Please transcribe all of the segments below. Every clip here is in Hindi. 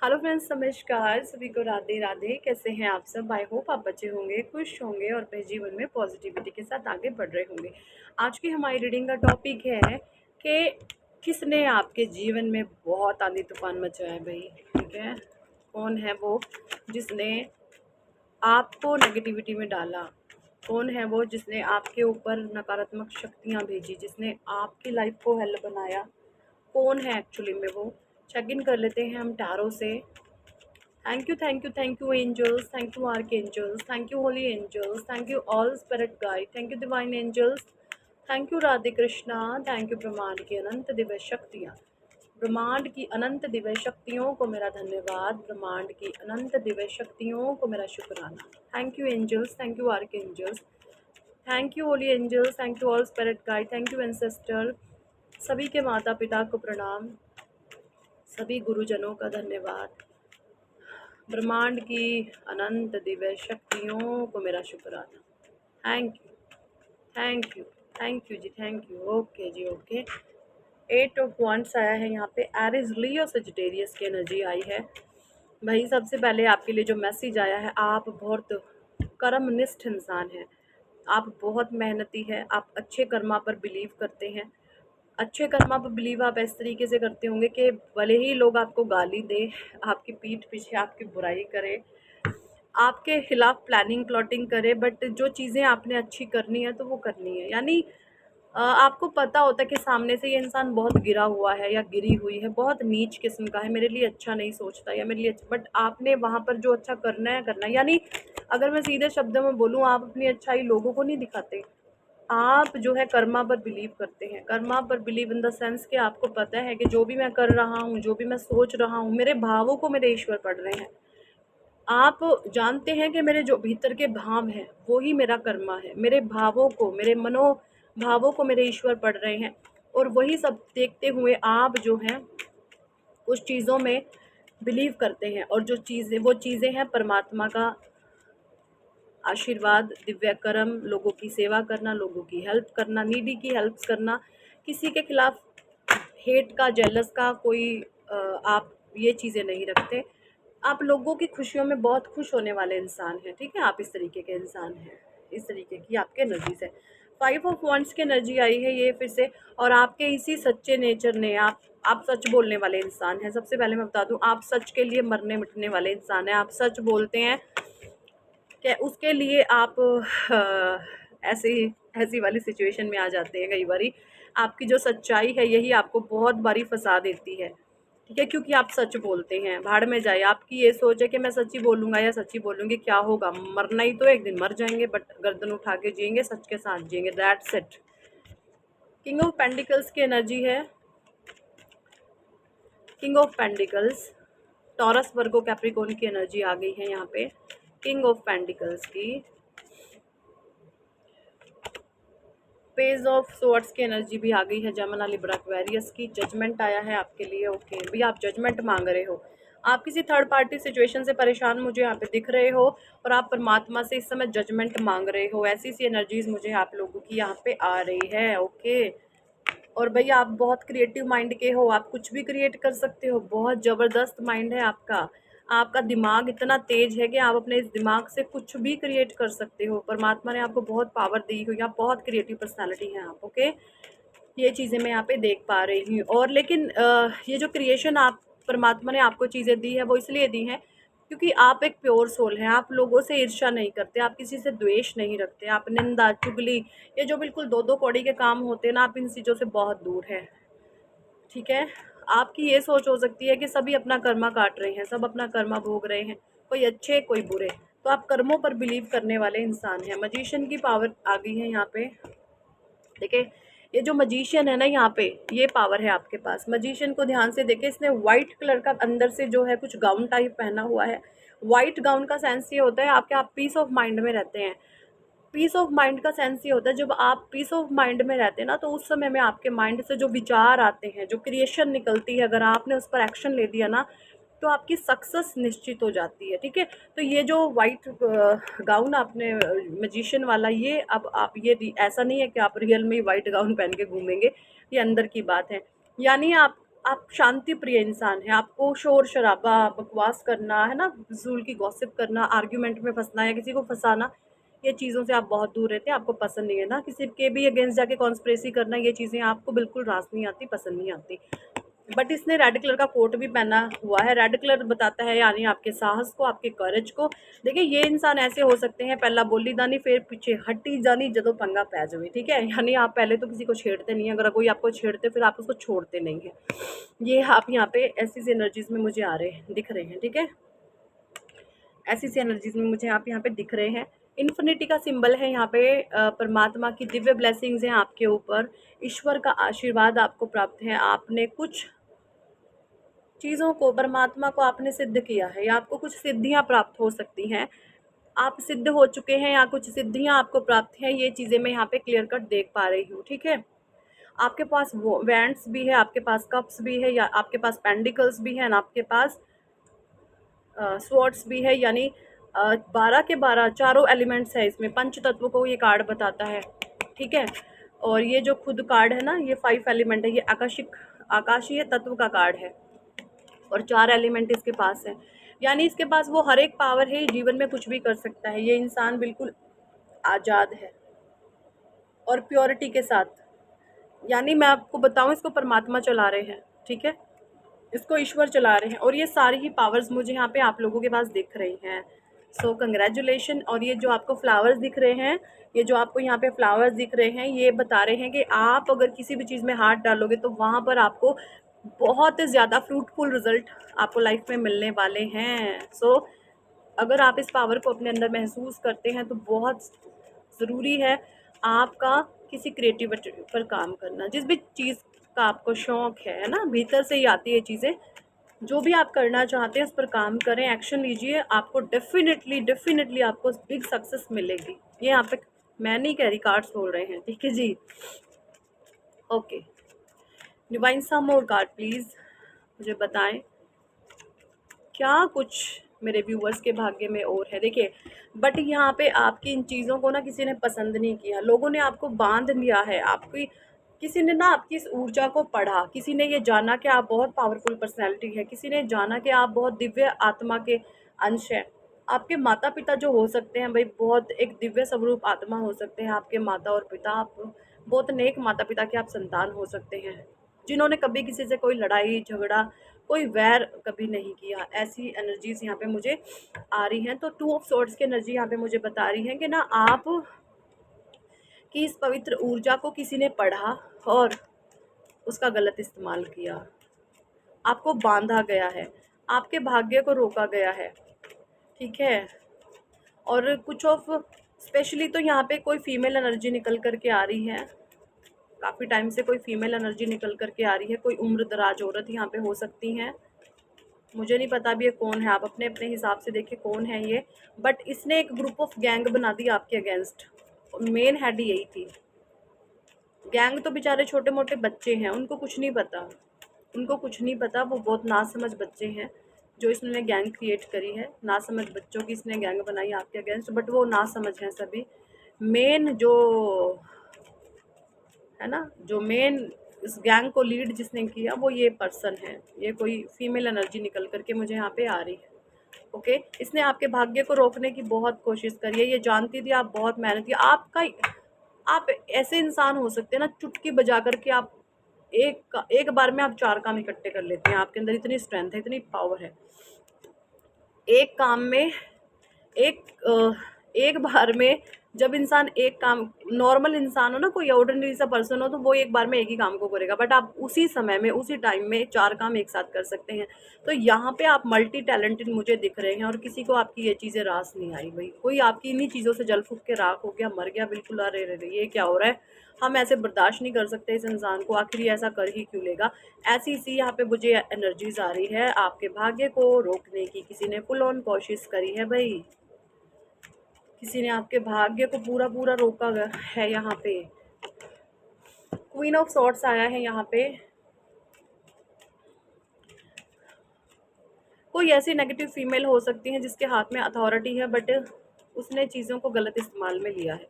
हेलो फ्रेंड्स, नमस्कार। सभी को राधे राधे। कैसे हैं आप सब? आई होप आप बचे होंगे, खुश होंगे और अपने जीवन में पॉजिटिविटी के साथ आगे बढ़ रहे होंगे। आज की हमारी रीडिंग का टॉपिक है कि किसने आपके जीवन में बहुत आंधी तूफान मचाया है भाई। ठीक है, कौन है वो जिसने आपको नेगेटिविटी में डाला? कौन है वो जिसने आपके ऊपर नकारात्मक शक्तियाँ भेजी, जिसने आपकी लाइफ को हेल बनाया? कौन है एक्चुअली में वो? चेक इन कर लेते हैं हम टैरो से। Thank you, angels. Thank you, archangels. Thank you, holy angels. Thank you, all spirit guide. Thank you, divine angels. Thank you Radhe Krishna. Thank you ब्रह्मांड की अनंत दिव्य शक्तियाँ। ब्रह्मांड की अनंत दिव्य शक्तियों को मेरा धन्यवाद। ब्रह्मांड की अनंत दिव्य शक्तियों को मेरा शुक्राना। Thank you angels, thank you archangels, thank you holy angels, thank you all spirit guide, thank you ancestor. सभी के माता पिता को प्रणाम, सभी गुरुजनों का धन्यवाद। ब्रह्मांड की अनंत दिव्य शक्तियों को मेरा शुक्राना। Thank you, thank you, thank you जी, थैंक यू। ओके जी, ओके। 8 ऑफ वंड्स आया है यहाँ पे। एरिस, लियो, सजिटेरियस की एनर्जी आई है भाई। सबसे पहले आपके लिए जो मैसेज आया है, आप बहुत कर्मनिष्ठ इंसान हैं, आप बहुत मेहनती हैं, आप अच्छे कर्मा पर बिलीव करते हैं। अच्छे कर्मा पर बिलीव आप इस तरीके से करते होंगे कि भले ही लोग आपको गाली दे, आपकी पीठ पीछे आपकी बुराई करे, आपके खिलाफ प्लानिंग प्लॉटिंग करे, बट जो चीज़ें आपने अच्छी करनी है तो वो करनी है। यानी आपको पता होता है कि सामने से ये इंसान बहुत गिरा हुआ है या गिरी हुई है, बहुत नीच किस्म का है, मेरे लिए अच्छा नहीं सोचता या मेरे लिए अच्छा, बट आपने वहाँ पर जो अच्छा करना है करना है। यानी अगर मैं सीधे शब्दों में बोलूँ, आप अपनी अच्छाई लोगों को नहीं दिखाते, आप जो है कर्मा पर बिलीव करते हैं। कर्मा पर बिलीव इन द सेंस कि आपको पता है कि जो भी मैं कर रहा हूँ, जो भी मैं सोच रहा हूँ, मेरे भावों को मेरे ईश्वर पढ़ रहे हैं। आप जानते हैं कि मेरे जो भीतर के भाव हैं वो ही मेरा कर्मा है। मेरे भावों को, मेरे मनोभावों को मेरे ईश्वर पढ़ रहे हैं, और वही सब देखते हुए आप जो हैं कुछ चीज़ों में बिलीव करते हैं। और जो चीज़ें, वो चीज़ें हैं परमात्मा का आशीर्वाद, दिव्य कर्म, लोगों की सेवा करना, लोगों की हेल्प करना, नीडी की हेल्प करना, किसी के खिलाफ हेट का, जेलस का कोई आप ये चीज़ें नहीं रखते। आप लोगों की खुशियों में बहुत खुश होने वाले इंसान हैं। ठीक है, आप इस तरीके के इंसान हैं, इस तरीके की आपके एनर्जी से। 5 ऑफ वंड्स की एनर्जी आई है ये फिर से। और आपके इसी सच्चे नेचर ने, आप सच बोलने वाले इंसान हैं। सबसे पहले मैं बता दूं, आप सच के लिए मरने मिटने वाले इंसान हैं। आप सच बोलते हैं कि उसके लिए आप ऐसी ऐसी वाली सिचुएशन में आ जाते हैं कई बारी। आपकी जो सच्चाई है यही आपको बहुत बारी फंसा देती है। ठीक है, क्योंकि आप सच बोलते हैं। भाड़ में जाए, आपकी ये सोच है कि मैं सच्ची बोलूँगा या सच्ची बोलूँगी, क्या होगा, मरना ही तो, एक दिन मर जाएंगे, बट गर्दन उठा के जिएंगे, सच के साथ जिएंगे, that's it. King of pentacles की एनर्जी है। King of pentacles, taurus, Virgo, Capricorn की एनर्जी आ गई है यहाँ पे। किंग ऑफ पेंटिकल्स की पेज ऑफ सोर्ड्स की एनर्जी भी आ गई है। जमना, लिब्रा, एक्वेरियस की जजमेंट आया है आपके लिए। ओके भैया, आप जजमेंट मांग रहे हो, आप किसी थर्ड पार्टी सिचुएशन से परेशान मुझे यहाँ पे दिख रहे हो, और आप परमात्मा से इस समय जजमेंट मांग रहे हो। ऐसी सी एनर्जीज मुझे आप लोगों की यहाँ पे आ रही है। ओके, और भैया आप बहुत क्रिएटिव माइंड के हो, आप कुछ भी क्रिएट कर सकते हो, बहुत ज़बरदस्त माइंड है आपका। आपका दिमाग इतना तेज है कि आप अपने इस दिमाग से कुछ भी क्रिएट कर सकते हो। परमात्मा ने आपको बहुत पावर दी हुई है, आप बहुत क्रिएटिव पर्सनालिटी हैं आप। ओके, ये चीज़ें मैं यहाँ पे देख पा रही हूँ। और लेकिन ये जो क्रिएशन आप, परमात्मा ने आपको चीज़ें दी है, वो इसलिए दी हैं क्योंकि आप एक प्योर सोल हैं। आप लोगों से ईर्ष्या नहीं करते, आप किसी से द्वेष नहीं रखते, आप निंदा, चुगली, ये जो बिल्कुल दो दो कौड़ी के काम होते हैं ना, आप इन चीज़ों से बहुत दूर हैं। ठीक है, आपकी ये सोच हो सकती है कि सभी अपना कर्मा काट रहे हैं, सब अपना कर्मा भोग रहे हैं, कोई अच्छे कोई बुरे, तो आप कर्मों पर बिलीव करने वाले इंसान हैं। मजिशियन की पावर आ गई है यहाँ पे। देखिए, ये जो मजिशियन है ना, यहाँ पे ये पावर है आपके पास। मजिशियन को ध्यान से देखे, इसने व्हाइट कलर का अंदर से जो है कुछ गाउन टाइप पहना हुआ है। व्हाइट गाउन का सेंस ये होता है आपके, आप पीस ऑफ माइंड में रहते हैं। पीस ऑफ माइंड का सेंस ये होता है, जब आप पीस ऑफ माइंड में रहते हैं ना, तो उस समय में आपके माइंड से जो विचार आते हैं, जो क्रिएशन निकलती है, अगर आपने उस पर एक्शन ले दिया ना, तो आपकी सक्सेस निश्चित हो जाती है। ठीक है, तो ये जो वाइट गाउन आपने मजिशियन वाला, ये अब आप ये ऐसा नहीं है कि आप रियल में ही वाइट गाउन पहन के घूमेंगे, ये अंदर की बात है। यानी आप आप शांति प्रिय इंसान हैं, आपको शोर शराबा, बकवास करना, है ना, फ़िज़ूल की गॉसिप करना, आर्ग्यूमेंट में फँसना या किसी को फँसाना, ये चीज़ों से आप बहुत दूर रहते हैं, आपको पसंद नहीं है ना, किसी के भी अगेंस्ट जाके कॉन्स्पिरेसी करना, ये चीज़ें आपको बिल्कुल रास नहीं आती, पसंद नहीं आती। बट इसने रेड कलर का कोट भी पहना हुआ है। रेड कलर बताता है यानी आपके साहस को, आपके करेज को। देखिए ये इंसान ऐसे हो सकते हैं, पहला बोली दानी फिर पीछे हटी जानी जदों पंगा पै जावे, ठीक है। यानी आप पहले तो किसी को छेड़ते नहीं हैं, अगर कोई आपको छेड़ते फिर आप उसको छोड़ते नहीं हैं। ये आप यहाँ पे ऐसी सी एनर्जीज में मुझे आ रहे हैं, दिख रहे हैं, ठीक है। ऐसी सी एनर्जीज में मुझे आप यहाँ पे दिख रहे हैं। इन्फिनिटी का सिंबल है यहाँ पे, परमात्मा की दिव्य ब्लेसिंग्स हैं आपके ऊपर, ईश्वर का आशीर्वाद आपको प्राप्त है। आपने कुछ चीज़ों को, परमात्मा को आपने सिद्ध किया है या आपको कुछ सिद्धियां प्राप्त हो सकती हैं। आप सिद्ध हो चुके हैं या कुछ सिद्धियां आपको प्राप्त हैं, ये चीज़ें मैं यहाँ पे क्लियर कट देख पा रही हूँ, ठीक है। आपके पास वो वैंड्स भी है, आपके पास कप्स भी है, या आपके पास पेंडिकल्स भी है, आपके पास स्वॉर्ड्स भी है, यानी 12 के 12 चारों एलिमेंट्स है इसमें। पंच तत्व को ये कार्ड बताता है, ठीक है। और ये जो खुद कार्ड है ना, ये 5 एलिमेंट है, ये आकाशीय तत्व का कार्ड है और 4 एलिमेंट इसके पास है। यानी इसके पास वो हर एक पावर है, जीवन में कुछ भी कर सकता है। ये इंसान बिल्कुल आज़ाद है और प्योरिटी के साथ। यानी मैं आपको बताऊं, इसको परमात्मा चला रहे हैं, ठीक है, इसको ईश्वर चला रहे हैं, और ये सारी ही पावर्स मुझे यहाँ पे आप लोगों के पास दिख रही हैं। So congratulation. और ये जो आपको फ्लावर्स दिख रहे हैं, ये जो आपको यहाँ पे फ्लावर्स दिख रहे हैं, ये बता रहे हैं कि आप अगर किसी भी चीज़ में हाथ डालोगे तो वहाँ पर आपको बहुत ज़्यादा फ्रूटफुल रिजल्ट आपको लाइफ में मिलने वाले हैं। सो अगर आप इस पावर को अपने अंदर महसूस करते हैं तो बहुत ज़रूरी है आपका किसी क्रिएटिविटी पर काम करना। जिस भी चीज़ का आपको शौक़ है ना, भीतर से ही आती है चीज़ें। जो भी आप करना चाहते हैं उस पर काम करें, एक्शन लीजिए, आपको डेफिनेटली आपको बिग सक्सेस मिलेगी। ये यहाँ पे मैं नहीं कह रही, कार्ड्स बोल रहे हैं, ठीक है जी। Okay, divine some more card please, मुझे बताएं क्या कुछ मेरे व्यूवर्स के भाग्य में और है। देखिए, बट यहाँ पे आपकी इन चीज़ों को ना किसी ने पसंद नहीं किया, लोगों ने आपको बांध लिया है। आपकी किसी ने ना आपकी इस ऊर्जा को पढ़ा, किसी ने ये जाना कि आप बहुत पावरफुल पर्सनैलिटी है, किसी ने जाना कि आप बहुत दिव्य आत्मा के अंश हैं। आपके माता पिता जो हो सकते हैं भाई, बहुत एक दिव्य स्वरूप आत्मा हो सकते हैं आपके माता और पिता। आप बहुत नेक माता पिता के आप संतान हो सकते हैं, जिन्होंने कभी किसी से कोई लड़ाई झगड़ा, कोई वैर कभी नहीं किया। ऐसी एनर्जीज यहाँ पे मुझे आ रही हैं। तो 2 ऑफ सॉर्ड्स की एनर्जी यहाँ पे मुझे बता रही है कि ना आप कि इस पवित्र ऊर्जा को किसी ने पढ़ा और उसका गलत इस्तेमाल किया, आपको बांधा गया है, आपके भाग्य को रोका गया है, ठीक है। और कुछ ऑफ स्पेशली तो यहाँ पे कोई फीमेल एनर्जी निकल करके आ रही है, काफ़ी टाइम से कोई फीमेल एनर्जी निकल करके आ रही है। कोई उम्र दराज औरत यहाँ पे हो सकती हैं, मुझे नहीं पता अभी ये कौन है, आप अपने अपने हिसाब से देखिए कौन है ये। बट इसने एक ग्रुप ऑफ गैंग बना दी आपके अगेंस्ट, मेन हेड यही थी। गैंग तो बेचारे छोटे मोटे बच्चे हैं, उनको कुछ नहीं पता, उनको कुछ नहीं पता, वो बहुत नासमझ बच्चे हैं जो इसने गैंग क्रिएट करी है। नासमझ बच्चों की इसने गैंग बनाई आपके अगेंस्ट, बट वो नासमझ हैं सभी। मेन जो है ना, जो मेन इस गैंग को लीड जिसने किया वो ये पर्सन है। ये कोई फीमेल एनर्जी निकल करके मुझे यहाँ पे आ रही है, ओके। इसने आपके भाग्य को रोकने की बहुत कोशिश करी है, ये जानती थी आप बहुत मेहनती। आप ऐसे इंसान हो सकते हैं ना, चुटकी बजा करके आप एक बार में आप 4 काम इकट्ठे कर लेते हैं। आपके अंदर इतनी स्ट्रेंथ है, इतनी पावर है। एक काम में एक बार में जब इंसान एक काम, नॉर्मल इंसान हो ना, कोई ऑर्डिनरी सा पर्सन हो, तो वो एक बार में एक ही काम को करेगा, बट आप उसी समय में उसी टाइम में 4 काम एक साथ कर सकते हैं। तो यहाँ पे आप मल्टी टैलेंटेड मुझे दिख रहे हैं और किसी को आपकी ये चीज़ें रास नहीं आई भाई। कोई आपकी इन्हीं चीज़ों से जल फूक के राख हो गया, मर गया बिल्कुल। अरे रे रे, ये क्या हो रहा है, हम ऐसे बर्दाश्त नहीं कर सकते इस इंसान को, आखिर ये ऐसा कर ही क्यों लेगा। ऐसी सी यहाँ पे मुझे एनर्जीज आ रही है, आपके भाग्य को रोकने की किसी ने फुल ऑन कोशिश करी है भाई। किसी ने आपके भाग्य को पूरा पूरा रोका है। यहाँ पे क्वीन ऑफ सॉर्ड्स आया है यहाँ पे। कोई ऐसी नेगेटिव फीमेल हो सकती है जिसके हाथ में अथॉरिटी है, बट उसने चीज़ों को गलत इस्तेमाल में लिया है,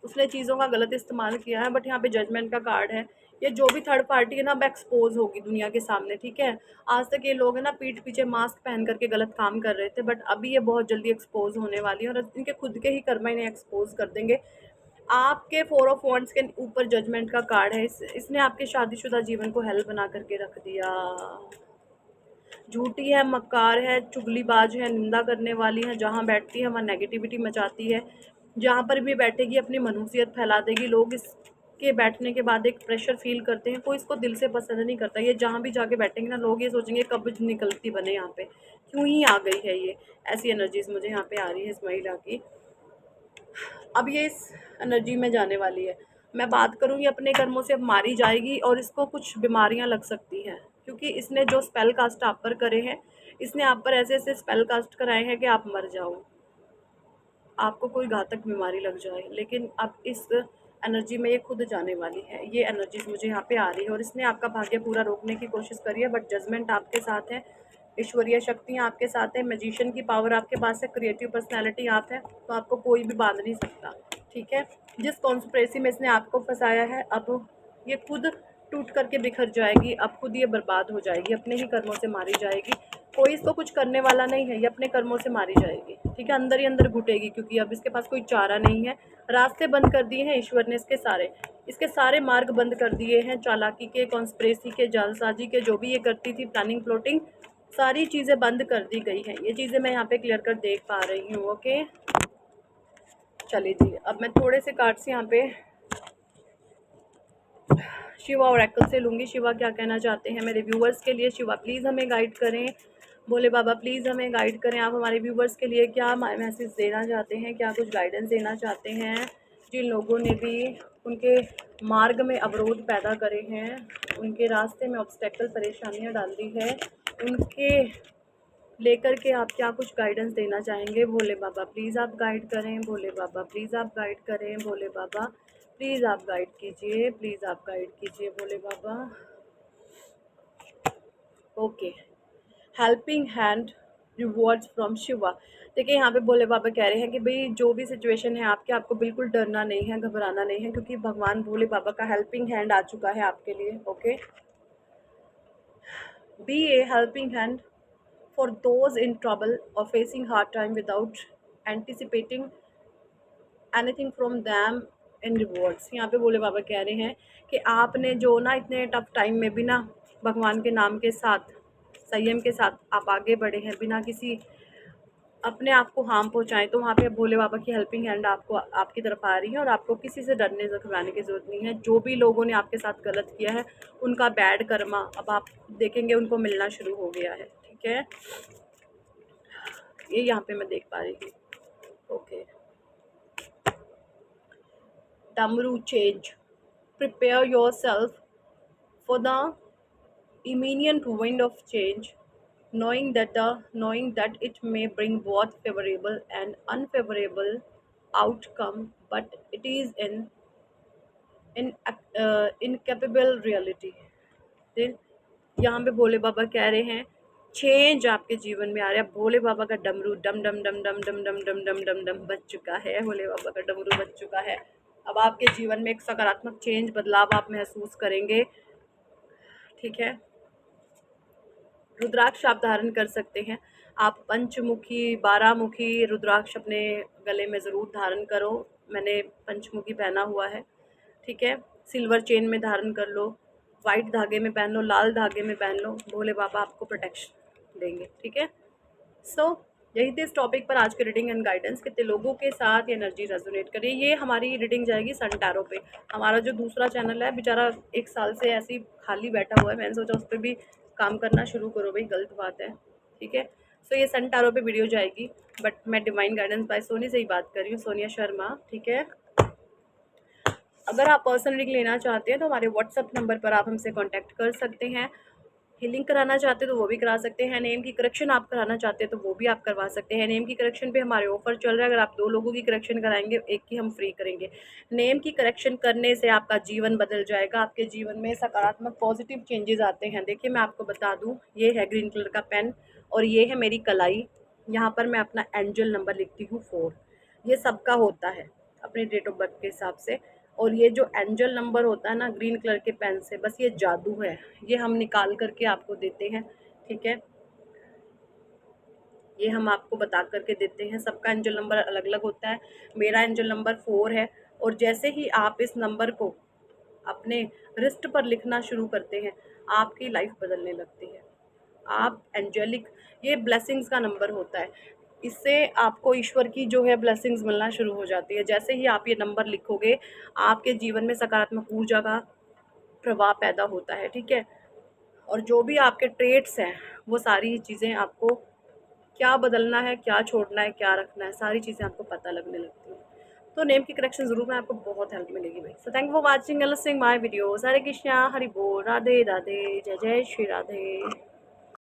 उसने चीज़ों का गलत इस्तेमाल किया है। बट यहाँ पे जजमेंट का कार्ड है, ये जो भी थर्ड पार्टी है ना, अब एक्सपोज होगी दुनिया के सामने, ठीक है। आज तक ये लोग है ना पीठ पीछे मास्क पहन करके गलत काम कर रहे थे, बट अभी ये बहुत जल्दी एक्सपोज होने वाली है और इनके खुद के ही कर्म इन्हें एक्सपोज कर देंगे। आपके 4 ऑफ वांड्स के ऊपर जजमेंट का कार्ड है। इसने आपके शादीशुदा जीवन को हेल बना करके रख दिया। झूठी है, मक्कार है, चुगलीबाज है, निंदा करने वाली है, जहाँ बैठती है वहाँ नेगेटिविटी मचाती है, जहाँ पर भी बैठेगी अपनी मनुष्यत फैला देगी। लोग इसके बैठने के बाद एक प्रेशर फील करते हैं, कोई इसको दिल से पसंद नहीं करता। ये जहाँ भी जाके बैठेंगे ना, लोग ये सोचेंगे कब निकलती बने यहाँ पे, क्यों ही आ गई है ये। ऐसी एनर्जीज मुझे यहाँ पे आ रही है इस महिला की। अब ये इस एनर्जी में जाने वाली है। मैं बात करूँ, ये अपने कर्मों से अब मारी जाएगी और इसको कुछ बीमारियां लग सकती हैं, क्योंकि इसने जो स्पेल कास्ट आप पर करे हैं, इसने आप पर ऐसे ऐसे स्पेल कास्ट कराए हैं कि आप मर जाओ, आपको कोई घातक बीमारी लग जाए। लेकिन अब इस एनर्जी में ये खुद जाने वाली है। ये एनर्जीज मुझे यहाँ पे आ रही है और इसने आपका भाग्य पूरा रोकने की कोशिश करी है, बट जजमेंट आपके साथ है, ईश्वरीय शक्तियाँ आपके साथ है, मैजिशियन की पावर आपके पास है, क्रिएटिव पर्सनैलिटी आप है, तो आपको कोई भी बांध नहीं सकता, ठीक है। जिस कॉन्स्पिरेसी में इसने आपको फंसाया है, अब ये खुद टूट करके बिखर जाएगी, अब खुद ये बर्बाद हो जाएगी, अपने ही कर्मों से मारी जाएगी। कोई इसको कुछ करने वाला नहीं है, ये अपने कर्मों से मारी जाएगी, ठीक है। अंदर ही अंदर घुटेगी, क्योंकि अब इसके पास कोई चारा नहीं है। रास्ते बंद कर दिए हैं ईश्वर ने, इसके सारे मार्ग बंद कर दिए हैं, चालाकी के, कॉन्स्पिरेसी के, जालसाजी के, जो भी ये करती थी प्लानिंग प्लॉटिंग, सारी चीज़ें बंद कर दी गई हैं। ये चीज़ें मैं यहाँ पे क्लियर कर देख पा रही हूँ। ओके, चलिए जी, अब मैं थोड़े से कार्ड्स यहाँ पे शिवा ऑरेकल से लूँगी। शिवा क्या कहना चाहते हैं मेरे व्यूवर्स के लिए? शिवा प्लीज़ हमें गाइड करें। भोले बाबा प्लीज़ हमें गाइड करें। आप हमारे व्यूवर्स के लिए क्या मैसेज देना चाहते हैं, क्या कुछ गाइडेंस देना चाहते हैं? जिन लोगों ने भी उनके मार्ग में अवरोध पैदा करे हैं, उनके रास्ते में ऑब्स्टेकल परेशानियां डाल दी है, उनके लेकर के आप क्या कुछ गाइडेंस देना चाहेंगे? भोले बाबा प्लीज़ आप गाइड करें। भोले बाबा प्लीज़ आप गाइड करें। भोले बाबा प्लीज़ आप गाइड कीजिए, प्लीज़ आप गाइड कीजिए Bhole Baba. Okay, helping hand rewards from Shiva. देखिए यहाँ पे भोले बाबा कह रहे हैं कि भाई जो भी सिचुएशन है आपके, आपको बिल्कुल डरना नहीं है, घबराना नहीं है, क्योंकि भगवान भोले बाबा का हेल्पिंग हैंड आ चुका है आपके लिए। Okay, be a helping hand for those in trouble or facing hard time without anticipating anything from them in rewards। यहाँ पे भोले बाबा कह रहे हैं कि आपने जो ना इतने टफ टाइम में भी ना भगवान के नाम के साथ, संयम के साथ आप आगे बढ़े हैं, बिना किसी अपने आप को हार्म पहुँचाएं, तो वहाँ पे भोले बाबा की हेल्पिंग हैंड आपको आपकी तरफ आ रही है और आपको किसी से डरने से घबराने की ज़रूरत नहीं है। जो भी लोगों ने आपके साथ गलत किया है, उनका बैड कर्मा अब आप देखेंगे उनको मिलना शुरू हो गया है, ठीक है। ये यहाँ पे मैं देख पा रही हूँ। ओके, डमरू change, prepare your self for the immediate wind of change, knowing that it may bring both favorable and unfavorable outcome, but it is incapable reality। then यहाँ पे भोले बाबा कह रहे हैं चेंज आपके जीवन में आ रहा है। भोले बाबा का डमरू डम डम डम डम डम डम डम डम डम डम बज चुका है। भोले बाबा का डमरू बज चुका है। अब आपके जीवन में एक सकारात्मक चेंज, बदलाव आप महसूस करेंगे, ठीक है। रुद्राक्ष आप धारण कर सकते हैं। आप पंचमुखी, 12 मुखी रुद्राक्ष अपने गले में ज़रूर धारण करो। मैंने पंचमुखी पहना हुआ है, ठीक है। सिल्वर चेन में धारण कर लो, वाइट धागे में पहन लो, लाल धागे में पहन लो, भोले बाबा आपको प्रोटेक्शन देंगे, ठीक है। सो यही थी इस टॉपिक पर आज की रीडिंग एंड गाइडेंस। कितने लोगों के साथ ये एनर्जी रेजोनेट करिए। ये हमारी रीडिंग जाएगी सन टैरो पे। हमारा जो दूसरा चैनल है बेचारा 1 साल से ऐसे ही खाली बैठा हुआ है, मैंने सोचा उस पर भी काम करना शुरू करो, भाई गलत बात है, ठीक है। सो ये सन टैरो पे वीडियो जाएगी, बट मैं डिवाइन गाइडेंस बाय सोनी से ही बात कर रही हूँ, सोनिया शर्मा, ठीक है। अगर आप पर्सनल रीडिंग लेना चाहते हैं तो हमारे व्हाट्सअप नंबर पर आप हमसे कांटेक्ट कर सकते हैं। हीलिंग कराना चाहते हैं तो वो भी करा सकते हैं। नेम की करेक्शन आप कराना चाहते हैं तो वो भी आप करवा सकते हैं। नेम की करेक्शन पे हमारे ऑफर चल रहा है, अगर आप 2 लोगों की करेक्शन कराएंगे, एक की हम फ्री करेंगे। नेम की करेक्शन करने से आपका जीवन बदल जाएगा, आपके जीवन में सकारात्मक पॉजिटिव चेंजेस आते हैं। देखिए मैं आपको बता दूँ, ये है ग्रीन कलर का पेन और ये है मेरी कलाई। यहाँ पर मैं अपना एंजल नंबर लिखती हूँ 4। ये सबका होता है अपने डेट ऑफ बर्थ के हिसाब से। और ये जो एंजल नंबर होता है ना ग्रीन कलर के पेन से, बस ये जादू है, ये हम निकाल करके आपको देते हैं, ठीक है। ये हम आपको बता करके देते हैं, सबका एंजल नंबर अलग अलग होता है। मेरा एंजल नंबर 4 है, और जैसे ही आप इस नंबर को अपने रिस्ट पर लिखना शुरू करते हैं, आपकी लाइफ बदलने लगती है। आप एंजेलिक, ये ब्लेसिंग्स का नंबर होता है, इससे आपको ईश्वर की जो है ब्लेसिंग्स मिलना शुरू हो जाती है। जैसे ही आप ये नंबर लिखोगे, आपके जीवन में सकारात्मक ऊर्जा का प्रवाह पैदा होता है, ठीक है। और जो भी आपके ट्रेट्स हैं, वो सारी चीज़ें आपको क्या बदलना है, क्या छोड़ना है, क्या रखना है, सारी चीज़ें आपको पता लगने लगती हैं। तो नेम की करेक्शन ज़रूर में आपको बहुत हेल्प मिलेगी भाई। So thank you for watching and listening my videos. Hare Krishna, Hari बोल, राधे राधे, जय जय श्री राधे।